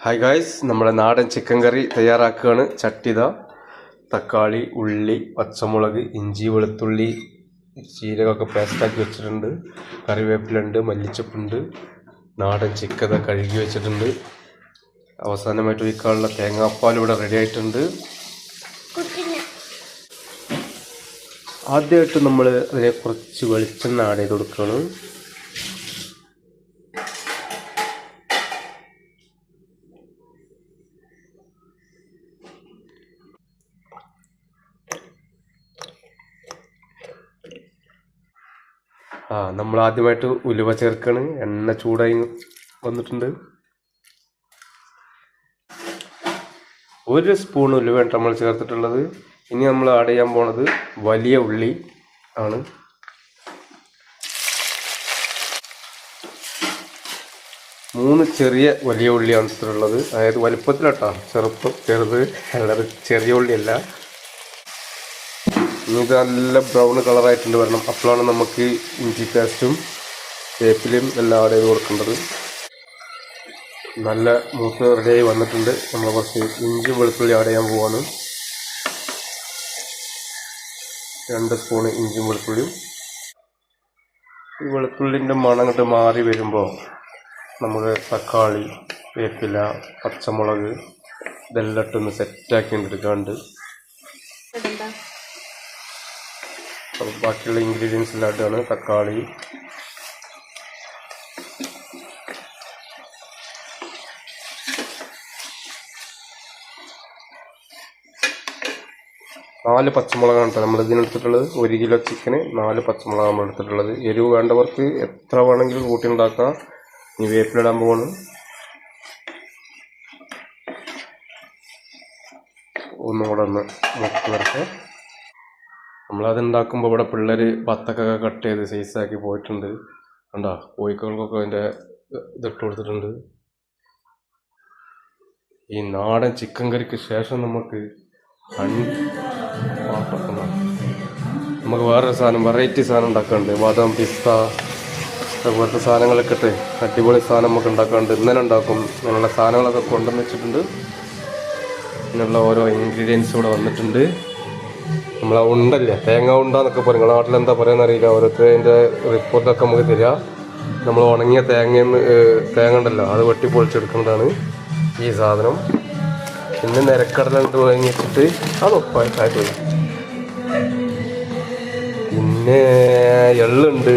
Hi guys, നമ്മുടെ നാടൻ chicken കറി തയ്യാറാക്കുകയാണ്. ചട്ടിത തക്കാളി, ഉള്ളി, പച്ചമുളക്, ഇഞ്ചി, വെളുത്തുള്ളി, ജീരകമൊക്കെ പേസ്റ്റാക്കി വെച്ചിട്ടുണ്ട്. കറിവേപ്പിലുണ്ട്, മല്ലിച്ചപ്പുണ്ട്, നാടൻ ചിക്കൻ കഴുകി വെച്ചിട്ടുണ്ട്. അവസാനമായിട്ട് ഒഴിക്കാനുള്ള തേങ്ങാപ്പാൽ ഇവിടെ റെഡി ആയിട്ടുണ്ട്. ആദ്യമായിട്ട് നമ്മൾ അതിനെ കുറച്ച് വെളിച്ചെണ്ണ ആഡ് ചെയ്ത് കൊടുക്കുകയാണ്. നമ്മൾ ആദ്യമായിട്ട് ഉലുവ ചേർക്കാണ്. എണ്ണ ചൂടായി വന്നിട്ടുണ്ട്. 1 സ്പൂൺ ഉലുവയാണ് നമ്മൾ ചേർത്തിട്ടുള്ളത്. ഇനി നമ്മൾ ആഡ് ചെയ്യാൻ പോണത് വലിയ ഉള്ളി ആണ്. മൂന്ന് ചെറിയ വലിയ ഉള്ളിയാണ് എടുത്തിട്ടുള്ളത്. അതായത് വലുപ്പത്തിലാട്ടോ, ചെറുത് വളരെ ചെറിയ ഉള്ളിയല്ല. ഇത് നല്ല ബ്രൗൺ കളറായിട്ടുണ്ട് വരണം. അപ്പോഴാണ് നമുക്ക് ഇഞ്ചി പേസ്റ്റും വേപ്പിലയും എല്ലാം ആഡ് ചെയ്ത് കൊടുക്കേണ്ടത്. നല്ല മൂത്ത് റെഡിയായി വന്നിട്ടുണ്ട്. നമ്മൾ കുറച്ച് ഇഞ്ചി വെളുത്തുള്ളി ആഡ് ചെയ്യാൻ പോവാണ്. 2 സ്പൂൺ ഇഞ്ചിയും വെളുത്തുള്ളിയും. ഈ വെളുത്തുള്ളിൻ്റെ മണം അങ്ങോട്ട് മാറി വരുമ്പോൾ നമുക്ക് തക്കാളി, വേപ്പില, പച്ചമുളക് ഇതെല്ലാം ഇട്ടൊന്ന് സെറ്റാക്കി എടുക്കാണ്ട് ബാക്കിയുള്ള ഇൻഗ്രീഡിയൻസ് എല്ലാം ഇട്ടാണ്. തക്കാളി, നാല് പച്ചമുളകാണ് കേട്ടോ നമ്മൾ ഇതിനെടുത്തിട്ടുള്ളത്. 1 കിലോ ചിക്കന് 4 പച്ചമുളക് നമ്മൾ എടുത്തിട്ടുള്ളത്. എരിവ് വേണ്ടവർക്ക് എത്ര വേണമെങ്കിലും കൂട്ടി ഉണ്ടാക്കാം. ഈ വേപ്പിലിടാൻ പോവാണ്. ഒന്നും കൂടെ ഒന്ന് മുക്കി വരട്ടെ. നമ്മളത് ഉണ്ടാക്കുമ്പോൾ ഇവിടെ പിള്ളേർ ബത്തക്കൊക്കെ കട്ട് ചെയ്ത് സൈസാക്കി പോയിട്ടുണ്ട്. കണ്ടോ, കോഴിക്കോൾക്കൊക്കെ അതിൻ്റെ ഇതിട്ട് കൊടുത്തിട്ടുണ്ട്. ഈ നാടൻ ചിക്കൻ കറിക്ക് ശേഷം നമുക്ക് വേറൊരു സാധനം, വെറൈറ്റി സാധനം ഉണ്ടാക്കാറുണ്ട്. ബാദാം, പിസ്ത അതുപോലത്തെ സാധനങ്ങളൊക്കെ ഇട്ട് അടിപൊളി സാധനം നമുക്ക് ഉണ്ടാക്കാറുണ്ട്. ഇന്നലെ ഉണ്ടാക്കും. അങ്ങനെയുള്ള സാധനങ്ങളൊക്കെ കൊണ്ടുവന്ന് വെച്ചിട്ടുണ്ട്. ഇതിനുള്ള ഓരോ ഇൻഗ്രീഡിയൻസ് ഇവിടെ വന്നിട്ടുണ്ട്. നമ്മളെ ഉണ്ടല്ലേ, തേങ്ങ ഉണ്ടെന്നൊക്കെ പറയും. നിങ്ങളുടെ നാട്ടിലെന്താ പറയുക അറിയില്ല. ഓരോരുത്തരുടെ റിപ്പോർട്ടൊക്കെ നമുക്ക് തരിക. നമ്മൾ ഉണങ്ങിയ തേങ്ങ ഉണ്ടല്ലോ, അത് വെട്ടി പൊളിച്ചെടുക്കുന്നതാണ് ഈ സാധനം. പിന്നെ നിരക്കടല ഇട്ട് വാങ്ങിച്ചിട്ട് അത് ഒപ്പായിട്ട് പോയി. പിന്നെ എള്ളുണ്ട്,